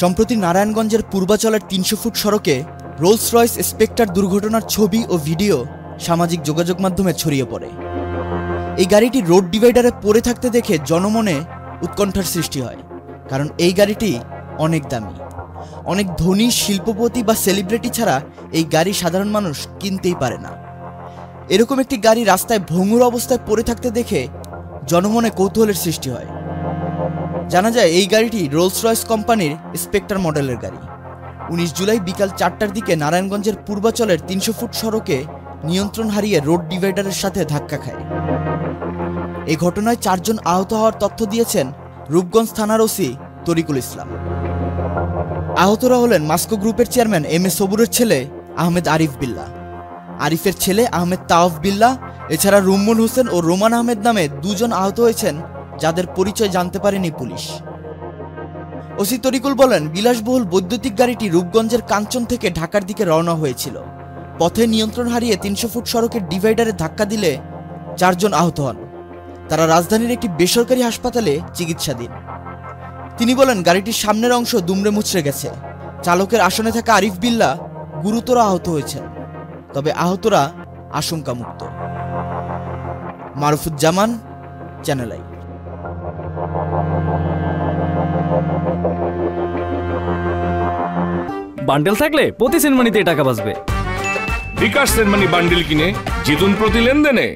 সম্প্রতি নারায়ণগঞ্জের পূর্বাচলের ৩০০ ফুট সড়কে রোলস রয়েস স্পেক্টার দুর্ঘটনার ছবি ও ভিডিও সামাজিক যোগাযোগ মাধ্যমে ছড়িয়ে পড়ে। এই গাড়িটি রোড ডিভাইডারে পড়ে থাকতে দেখে জনমনে উৎকণ্ঠার সৃষ্টি হয়, কারণ এই গাড়িটি অনেক দামি। অনেক ধনী শিল্পপতি বা সেলিব্রিটি ছাড়া এই গাড়ি সাধারণ মানুষ কিনতেই পারে না। এরকম একটি গাড়ি রাস্তায় ভঙ্গুর অবস্থায় পড়ে থাকতে দেখে জনমনে কৌতূহলের সৃষ্টি হয়। জানা যায় এই গাড়িটি রোলস রয়েস কোম্পানির স্পেক্টার মডেলের গাড়ি। ১৯ জুলাই বিকাল ৪টার দিকে নারায়ণগঞ্জের পূর্বাচলের ৩০০ ফুট সড়কে নিয়ন্ত্রণ হারিয়ে রোড ডিভাইডারের সাথে ধাক্কা খায়। এই ঘটনায় ৪ জন আহত হওয়ার তথ্য দিয়েছেন রূপগঞ্জ থানার ওসি তরিকুল ইসলাম। আহতরা হলেন মাস্কো গ্রুপের চেয়ারম্যান এম এ সবুরের ছেলে আহমেদ আরিফ বিল্লাহ, আরিফের ছেলে আহমেদ তাওয়াফ বিল্লাহ, এছাড়া রুম্মুল হোসেন ও রোমান আহমেদ নামে ২ জন আহত হয়েছেন, যাদের পরিচয় জানতে পারেনি পুলিশ। ওসি তরিকুল বলেন, বিলাসবহুল বৈদ্যুতিক গাড়িটি রূপগঞ্জের কাঞ্চন থেকে ঢাকার দিকে রওনা হয়েছিল। পথে নিয়ন্ত্রণ হারিয়ে ৩০০ ফুট সড়কের ডিভাইডারে ধাক্কা দিলে ৪ জন আহত হন। তারা রাজধানীর একটি বেসরকারি হাসপাতালে চিকিৎসাধীন। তিনি বলেন, গাড়িটির সামনের অংশ দুমড়ে মুচড়ে গেছে। চালকের আসনে থাকা আরিফ বিল্লাহ গুরুতর আহত হয়েছেন, তবে আহতরা আশঙ্কামুক্ত। মারুফুজ্জামান, চ্যানেল আই। বান্ডেল থাকলে প্রতি সেনমানিতে টাকা বাঁচবে। বিকাশ সেনমানি বান্ডেল কিনে জিতুন প্রতি লেনদেনে।